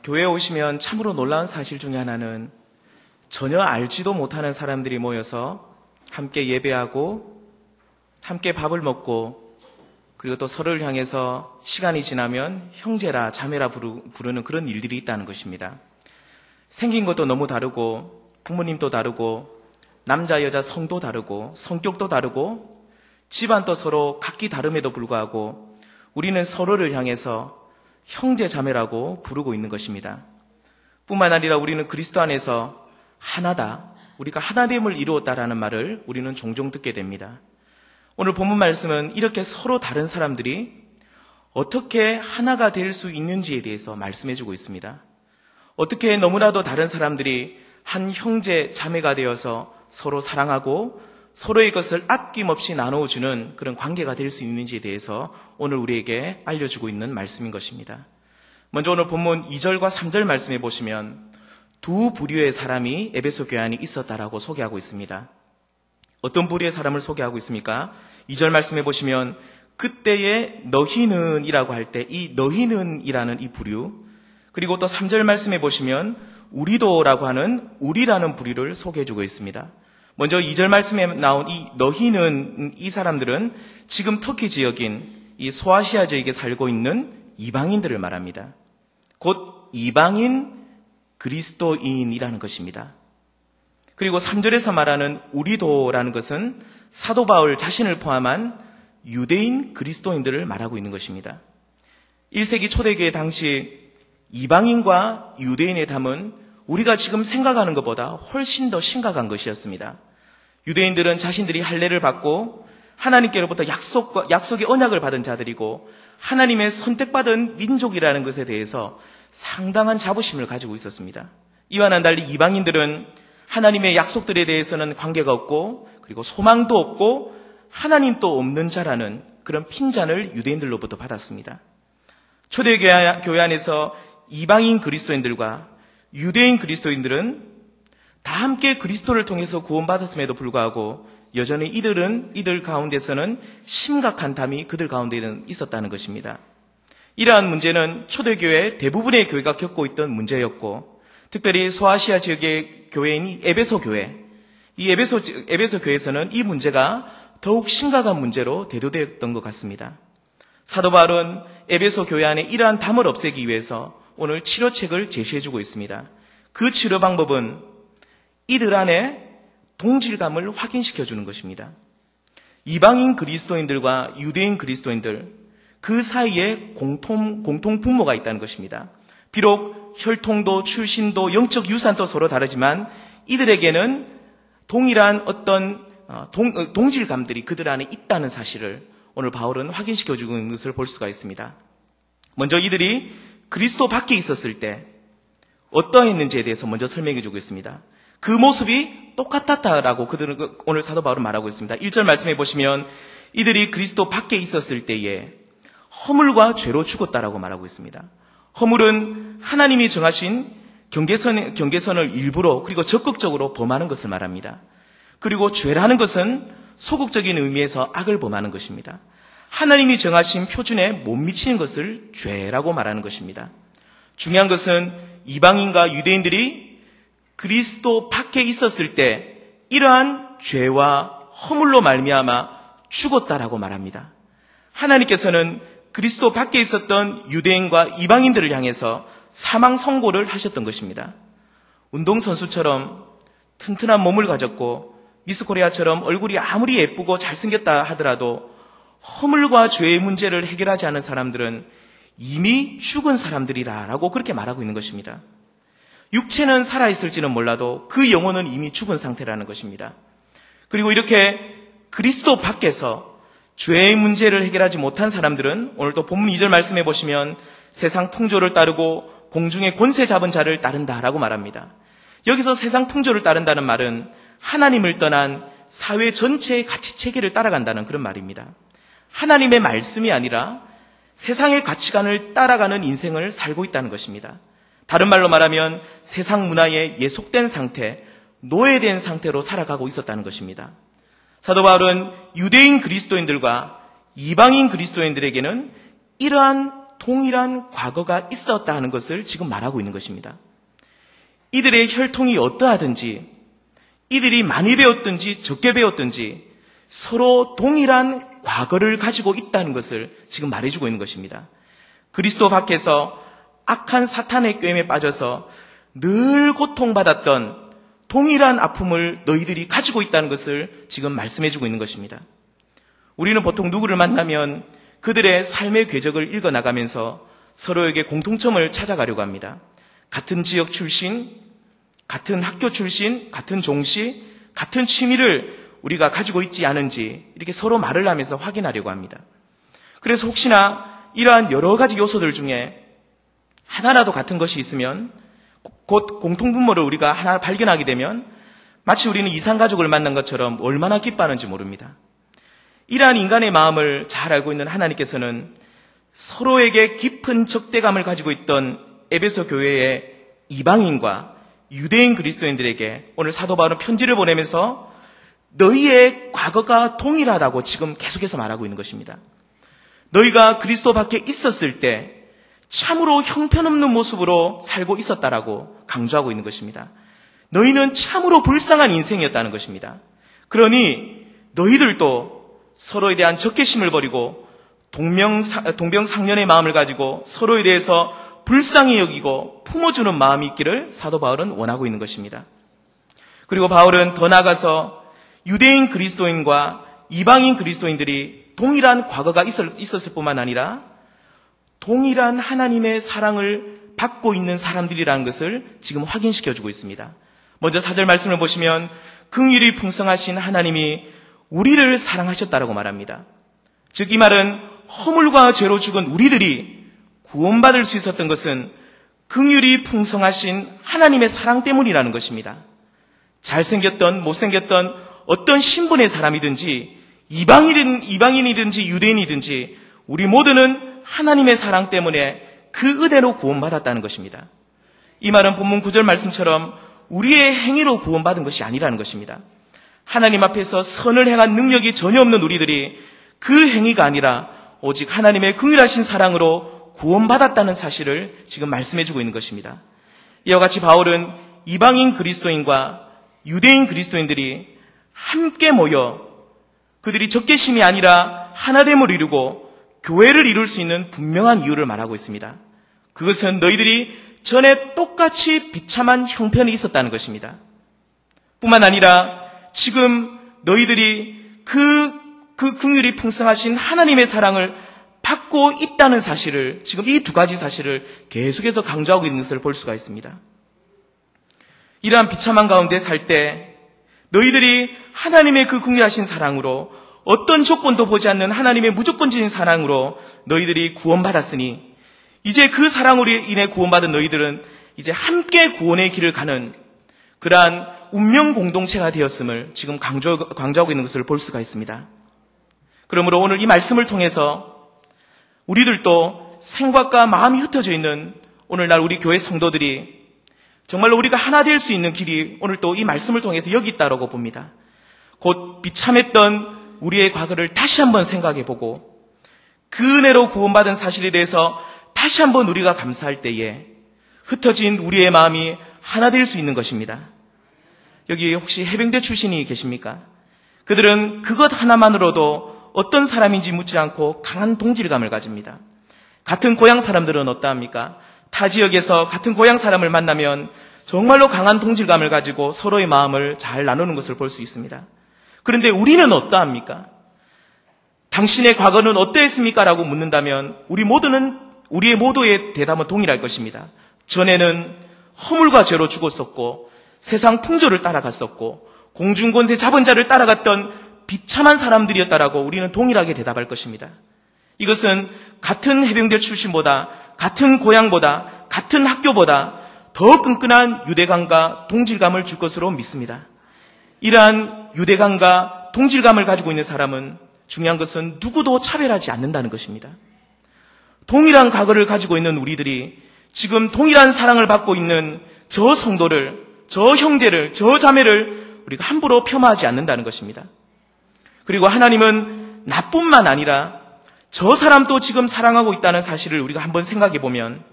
교회에 오시면 참으로 놀라운 사실 중에 하나는 전혀 알지도 못하는 사람들이 모여서 함께 예배하고 함께 밥을 먹고 그리고 또 서로를 향해서 시간이 지나면 형제라 자매라 부르는 그런 일들이 있다는 것입니다. 생긴 것도 너무 다르고 부모님도 다르고 남자 여자 성도 다르고 성격도 다르고 집안도 서로 각기 다름에도 불구하고 우리는 서로를 향해서 형제 자매라고 부르고 있는 것입니다. 뿐만 아니라 우리는 그리스도 안에서 하나다, 우리가 하나됨을 이루었다라는 말을 우리는 종종 듣게 됩니다. 오늘 본문 말씀은 이렇게 서로 다른 사람들이 어떻게 하나가 될 수 있는지에 대해서 말씀해주고 있습니다. 어떻게 너무나도 다른 사람들이 한 형제 자매가 되어서 서로 사랑하고 서로의 것을 아낌없이 나눠주는 그런 관계가 될 수 있는지에 대해서 오늘 우리에게 알려주고 있는 말씀인 것입니다. 먼저 오늘 본문 2절과 3절 말씀해 보시면 두 부류의 사람이 에베소 교회 안에 있었다라고 소개하고 있습니다. 어떤 부류의 사람을 소개하고 있습니까? 2절 말씀해 보시면 그때의 너희는 이라고 할 때 이 너희는 이라는 이 부류, 그리고 또 3절 말씀해 보시면 우리도라고 하는 우리라는 부류를 소개해 주고 있습니다. 먼저 2절 말씀에 나온 이 너희는, 이 사람들은 지금 터키 지역인 이 소아시아 지역에 살고 있는 이방인들을 말합니다. 곧 이방인 그리스도인이라는 것입니다. 그리고 3절에서 말하는 우리도라는 것은 사도 바울 자신을 포함한 유대인 그리스도인들을 말하고 있는 것입니다. 1세기 초대교회 당시 이방인과 유대인의 담은 우리가 지금 생각하는 것보다 훨씬 더 심각한 것이었습니다. 유대인들은 자신들이 할례를 받고 하나님께로부터 약속의 언약을 받은 자들이고 하나님의 선택받은 민족이라는 것에 대해서 상당한 자부심을 가지고 있었습니다. 이와는 달리 이방인들은 하나님의 약속들에 대해서는 관계가 없고 그리고 소망도 없고 하나님도 없는 자라는 그런 핀잔을 유대인들로부터 받았습니다. 초대교회 안에서 이방인 그리스도인들과 유대인 그리스도인들은 다 함께 그리스도를 통해서 구원받았음에도 불구하고 여전히 이들 가운데서는 심각한 담이 그들 가운데는 있었다는 것입니다. 이러한 문제는 초대교회 대부분의 교회가 겪고 있던 문제였고 특별히 소아시아 지역의 교회인 이 에베소 교회, 이 에베소 교회에서는 이 문제가 더욱 심각한 문제로 대두되었던 것 같습니다. 사도 바울은 에베소 교회 안에 이러한 담을 없애기 위해서 오늘 치료책을 제시해주고 있습니다. 그 치료 방법은 이들 안에 동질감을 확인시켜주는 것입니다. 이방인 그리스도인들과 유대인 그리스도인들, 그 사이에 공통 분모가 있다는 것입니다. 비록 혈통도 출신도 영적 유산도 서로 다르지만 이들에게는 동일한 어떤 동질감들이 그들 안에 있다는 사실을 오늘 바울은 확인시켜주고 있는 것을 볼 수가 있습니다. 먼저 이들이 그리스도 밖에 있었을 때 어떠했는지에 대해서 먼저 설명해 주고 있습니다. 그 모습이 똑같았다라고 그들은 오늘 사도 바울은 말하고 있습니다. 1절 말씀해 보시면 이들이 그리스도 밖에 있었을 때에 허물과 죄로 죽었다라고 말하고 있습니다. 허물은 하나님이 정하신 경계선을 일부러 그리고 적극적으로 범하는 것을 말합니다. 그리고 죄라는 것은 소극적인 의미에서 악을 범하는 것입니다. 하나님이 정하신 표준에 못 미치는 것을 죄라고 말하는 것입니다. 중요한 것은 이방인과 유대인들이 그리스도 밖에 있었을 때 이러한 죄와 허물로 말미암아 죽었다라고 말합니다. 하나님께서는 그리스도 밖에 있었던 유대인과 이방인들을 향해서 사망 선고를 하셨던 것입니다. 운동선수처럼 튼튼한 몸을 가졌고 미스코리아처럼 얼굴이 아무리 예쁘고 잘생겼다 하더라도 허물과 죄의 문제를 해결하지 않은 사람들은 이미 죽은 사람들이다라고 그렇게 말하고 있는 것입니다. 육체는 살아있을지는 몰라도 그 영혼은 이미 죽은 상태라는 것입니다. 그리고 이렇게 그리스도 밖에서 죄의 문제를 해결하지 못한 사람들은 오늘 또 본문 2절 말씀해 보시면 세상 풍조를 따르고 공중의 권세 잡은 자를 따른다라고 말합니다. 여기서 세상 풍조를 따른다는 말은 하나님을 떠난 사회 전체의 가치체계를 따라간다는 그런 말입니다. 하나님의 말씀이 아니라 세상의 가치관을 따라가는 인생을 살고 있다는 것입니다. 다른 말로 말하면 세상 문화에 예속된 상태, 노예된 상태로 살아가고 있었다는 것입니다. 사도 바울은 유대인 그리스도인들과 이방인 그리스도인들에게는 이러한 동일한 과거가 있었다 하는 것을 지금 말하고 있는 것입니다. 이들의 혈통이 어떠하든지, 이들이 많이 배웠든지 적게 배웠든지 서로 동일한 과거를 가지고 있다는 것을 지금 말해주고 있는 것입니다. 그리스도 밖에서 악한 사탄의 꾀임에 빠져서 늘 고통받았던 동일한 아픔을 너희들이 가지고 있다는 것을 지금 말씀해주고 있는 것입니다. 우리는 보통 누구를 만나면 그들의 삶의 궤적을 읽어나가면서 서로에게 공통점을 찾아가려고 합니다. 같은 지역 출신, 같은 학교 출신, 같은 종씨, 같은 취미를 우리가 가지고 있지 않은지 이렇게 서로 말을 하면서 확인하려고 합니다. 그래서 혹시나 이러한 여러 가지 요소들 중에 하나라도 같은 것이 있으면, 곧 공통분모를 우리가 하나 발견하게 되면 마치 우리는 이산가족을 만난 것처럼 얼마나 기뻐하는지 모릅니다. 이러한 인간의 마음을 잘 알고 있는 하나님께서는 서로에게 깊은 적대감을 가지고 있던 에베소 교회의 이방인과 유대인 그리스도인들에게 오늘 사도 바울은 편지를 보내면서 너희의 과거가 동일하다고 지금 계속해서 말하고 있는 것입니다. 너희가 그리스도 밖에 있었을 때 참으로 형편없는 모습으로 살고 있었다라고 강조하고 있는 것입니다. 너희는 참으로 불쌍한 인생이었다는 것입니다. 그러니 너희들도 서로에 대한 적개심을 버리고 동병상련의 마음을 가지고 서로에 대해서 불쌍히 여기고 품어주는 마음이 있기를 사도 바울은 원하고 있는 것입니다. 그리고 바울은 더 나아가서 유대인 그리스도인과 이방인 그리스도인들이 동일한 과거가 있었을 뿐만 아니라 동일한 하나님의 사랑을 받고 있는 사람들이라는 것을 지금 확인시켜주고 있습니다. 먼저 4절 말씀을 보시면 긍휼이 풍성하신 하나님이 우리를 사랑하셨다라고 말합니다. 즉 이 말은 허물과 죄로 죽은 우리들이 구원받을 수 있었던 것은 긍휼이 풍성하신 하나님의 사랑 때문이라는 것입니다. 잘생겼던 못생겼던 어떤 신분의 사람이든지 이방인이든지 유대인이든지 우리 모두는 하나님의 사랑 때문에 그 은혜로 구원받았다는 것입니다. 이 말은 본문 9절 말씀처럼 우리의 행위로 구원받은 것이 아니라는 것입니다. 하나님 앞에서 선을 행한 능력이 전혀 없는 우리들이 그 행위가 아니라 오직 하나님의 긍휼하신 사랑으로 구원받았다는 사실을 지금 말씀해주고 있는 것입니다. 이와 같이 바울은 이방인 그리스도인과 유대인 그리스도인들이 함께 모여 그들이 적개심이 아니라 하나됨을 이루고 교회를 이룰 수 있는 분명한 이유를 말하고 있습니다. 그것은 너희들이 전에 똑같이 비참한 형편이 있었다는 것입니다. 뿐만 아니라 지금 너희들이 그 긍휼이 풍성하신 하나님의 사랑을 받고 있다는 사실을, 지금 이 두 가지 사실을 계속해서 강조하고 있는 것을 볼 수가 있습니다. 이러한 비참한 가운데 살 때 너희들이 하나님의 그 긍휼하신 사랑으로, 어떤 조건도 보지 않는 하나님의 무조건적인 사랑으로 너희들이 구원받았으니 이제 그 사랑으로 인해 구원받은 너희들은 이제 함께 구원의 길을 가는 그러한 운명 공동체가 되었음을 지금 강조하고 있는 것을 볼 수가 있습니다. 그러므로 오늘 이 말씀을 통해서 우리들도 생각과 마음이 흩어져 있는 오늘날 우리 교회 성도들이 정말로 우리가 하나 될 수 있는 길이 오늘 또 이 말씀을 통해서 여기 있다고 봅니다. 곧 비참했던 우리의 과거를 다시 한번 생각해보고 그 은혜로 구원받은 사실에 대해서 다시 한번 우리가 감사할 때에 흩어진 우리의 마음이 하나 될 수 있는 것입니다. 여기 혹시 해병대 출신이 계십니까? 그들은 그것 하나만으로도 어떤 사람인지 묻지 않고 강한 동질감을 가집니다. 같은 고향 사람들은 어떠합니까? 타 지역에서 같은 고향 사람을 만나면 정말로 강한 동질감을 가지고 서로의 마음을 잘 나누는 것을 볼 수 있습니다. 그런데 우리는 어떠합니까? 당신의 과거는 어떠했습니까? 라고 묻는다면 우리의 모두의 대답은 동일할 것입니다. 전에는 허물과 죄로 죽었었고 세상 풍조를 따라갔었고 공중권세 잡은 자를 따라갔던 비참한 사람들이었다라고 우리는 동일하게 대답할 것입니다. 이것은 같은 해병대 출신보다, 같은 고향보다, 같은 학교보다 더 끈끈한 유대감과 동질감을 줄 것으로 믿습니다. 이러한 유대감과 동질감을 가지고 있는 사람은 중요한 것은 누구도 차별하지 않는다는 것입니다. 동일한 과거를 가지고 있는 우리들이 지금 동일한 사랑을 받고 있는 저 성도를, 저 형제를, 저 자매를 우리가 함부로 폄하하지 않는다는 것입니다. 그리고 하나님은 나뿐만 아니라 저 사람도 지금 사랑하고 있다는 사실을 우리가 한번 생각해 보면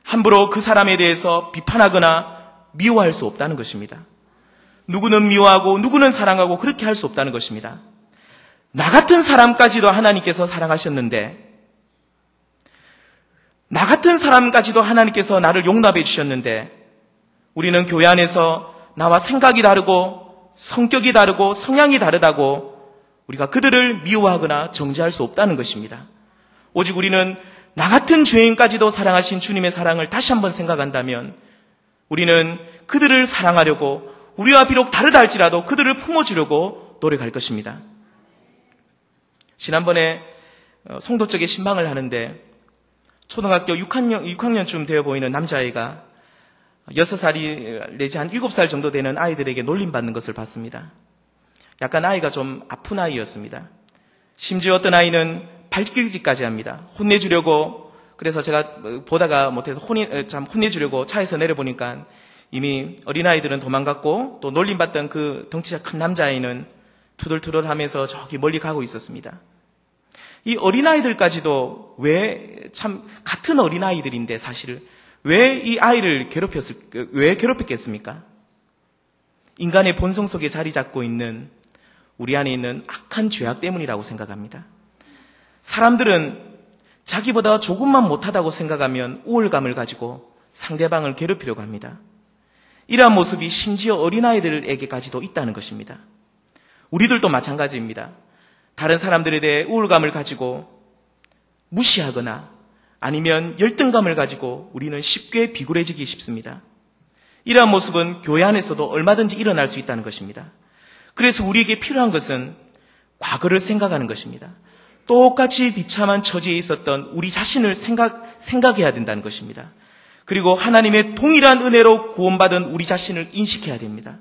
함부로 그 사람에 대해서 비판하거나 미워할 수 없다는 것입니다. 누구는 미워하고 누구는 사랑하고 그렇게 할 수 없다는 것입니다. 나 같은 사람까지도 하나님께서 사랑하셨는데, 나 같은 사람까지도 하나님께서 나를 용납해 주셨는데, 우리는 교회 안에서 나와 생각이 다르고 성격이 다르고 성향이 다르다고 우리가 그들을 미워하거나 정죄할 수 없다는 것입니다. 오직 우리는 나 같은 죄인까지도 사랑하신 주님의 사랑을 다시 한번 생각한다면 우리는 그들을 사랑하려고, 우리와 비록 다르다 할지라도 그들을 품어주려고 노력할 것입니다. 지난번에 송도 쪽에 신방을 하는데 초등학교 6학년쯤 되어 보이는 남자아이가 6살이 내지 한 7살 정도 되는 아이들에게 놀림받는 것을 봤습니다. 약간 아이가 좀 아픈 아이였습니다. 심지어 어떤 아이는 발길질까지 합니다. 혼내주려고, 그래서 제가 보다가 못해서 혼내주려고 차에서 내려보니까 이미 어린아이들은 도망갔고 또 놀림받던 그 덩치가 큰 남자아이는 투덜투덜 하면서 저기 멀리 가고 있었습니다. 이 어린아이들까지도 왜, 참 같은 어린아이들인데 사실 왜 이 아이를 왜 괴롭혔겠습니까? 인간의 본성 속에 자리 잡고 있는 우리 안에 있는 악한 죄악 때문이라고 생각합니다. 사람들은 자기보다 조금만 못하다고 생각하면 우월감을 가지고 상대방을 괴롭히려고 합니다. 이러한 모습이 심지어 어린아이들에게까지도 있다는 것입니다. 우리들도 마찬가지입니다. 다른 사람들에 대해 우월감을 가지고 무시하거나 아니면 열등감을 가지고 우리는 쉽게 비굴해지기 쉽습니다. 이러한 모습은 교회 안에서도 얼마든지 일어날 수 있다는 것입니다. 그래서 우리에게 필요한 것은 과거를 생각하는 것입니다. 똑같이 비참한 처지에 있었던 우리 자신을 생각해야 된다는 것입니다. 그리고 하나님의 동일한 은혜로 구원받은 우리 자신을 인식해야 됩니다.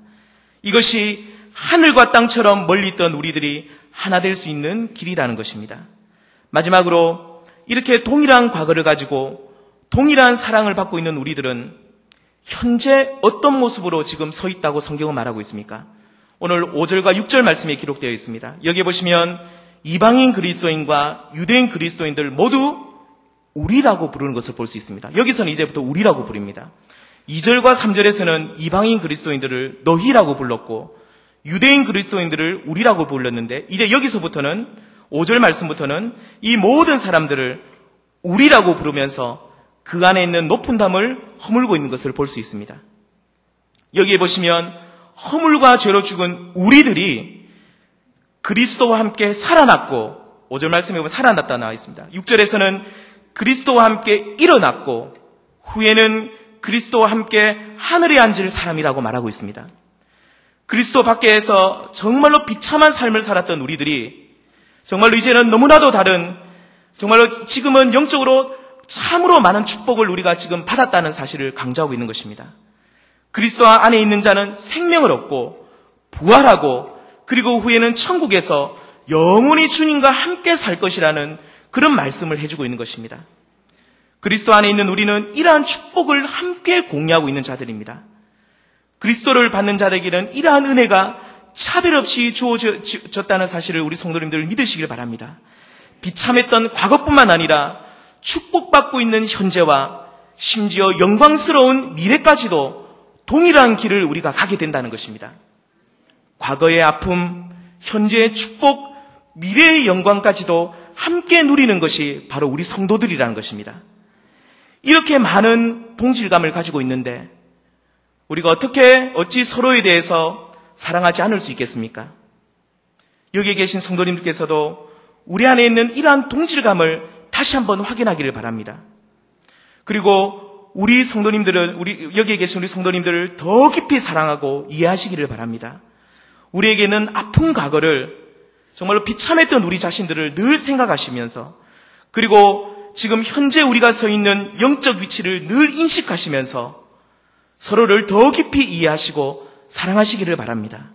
이것이 하늘과 땅처럼 멀리 있던 우리들이 하나 될 수 있는 길이라는 것입니다. 마지막으로 이렇게 동일한 과거를 가지고 동일한 사랑을 받고 있는 우리들은 현재 어떤 모습으로 지금 서 있다고 성경은 말하고 있습니까? 오늘 5절과 6절 말씀에 기록되어 있습니다. 여기 보시면 이방인 그리스도인과 유대인 그리스도인들 모두 우리라고 부르는 것을 볼 수 있습니다. 여기서는 이제부터 우리라고 부릅니다. 2절과 3절에서는 이방인 그리스도인들을 너희라고 불렀고 유대인 그리스도인들을 우리라고 불렀는데 이제 여기서부터는 5절 말씀부터는 이 모든 사람들을 우리라고 부르면서 그 안에 있는 높은 담을 허물고 있는 것을 볼 수 있습니다. 여기에 보시면 허물과 죄로 죽은 우리들이 그리스도와 함께 살아났고 5절 말씀에 보면 살아났다 나와 있습니다. 6절에서는 그리스도와 함께 일어났고 후에는 그리스도와 함께 하늘에 앉을 사람이라고 말하고 있습니다. 그리스도 밖에서 정말로 비참한 삶을 살았던 우리들이 정말로 이제는 너무나도 다른, 정말로 지금은 영적으로 참으로 많은 축복을 우리가 지금 받았다는 사실을 강조하고 있는 것입니다. 그리스도 안에 있는 자는 생명을 얻고 부활하고 그리고 후에는 천국에서 영원히 주님과 함께 살 것이라는 그런 말씀을 해주고 있는 것입니다. 그리스도 안에 있는 우리는 이러한 축복을 함께 공유하고 있는 자들입니다. 그리스도를 받는 자들에게는 이러한 은혜가 차별 없이 주어졌다는 사실을 우리 성도님들 믿으시길 바랍니다. 비참했던 과거뿐만 아니라 축복받고 있는 현재와 심지어 영광스러운 미래까지도 동일한 길을 우리가 가게 된다는 것입니다. 과거의 아픔, 현재의 축복, 미래의 영광까지도 함께 누리는 것이 바로 우리 성도들이라는 것입니다. 이렇게 많은 동질감을 가지고 있는데 우리가 어찌 서로에 대해서 사랑하지 않을 수 있겠습니까? 여기에 계신 성도님들께서도 우리 안에 있는 이러한 동질감을 다시 한번 확인하기를 바랍니다. 그리고 우리 성도님들은, 여기에 계신 우리 성도님들을 더 깊이 사랑하고 이해하시기를 바랍니다. 우리에게는 아픈 과거를, 정말로 비참했던 우리 자신들을 늘 생각하시면서, 그리고 지금 현재 우리가 서 있는 영적 위치를 늘 인식하시면서 서로를 더 깊이 이해하시고 사랑하시기를 바랍니다.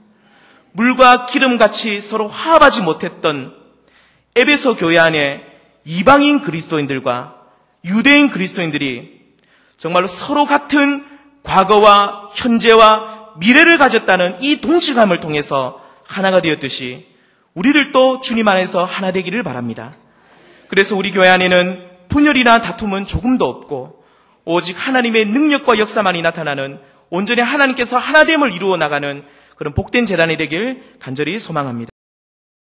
물과 기름같이 서로 화합하지 못했던 에베소 교회 안에 이방인 그리스도인들과 유대인 그리스도인들이 정말로 서로 같은 과거와 현재와 미래를 가졌다는 이 동질감을 통해서 하나가 되었듯이 우리들도 주님 안에서 하나 되기를 바랍니다. 그래서 우리 교회 안에는 분열이나 다툼은 조금도 없고 오직 하나님의 능력과 역사만이 나타나는 온전히 하나님께서 하나됨을 이루어 나가는 그런 복된 재단이 되길 간절히 소망합니다.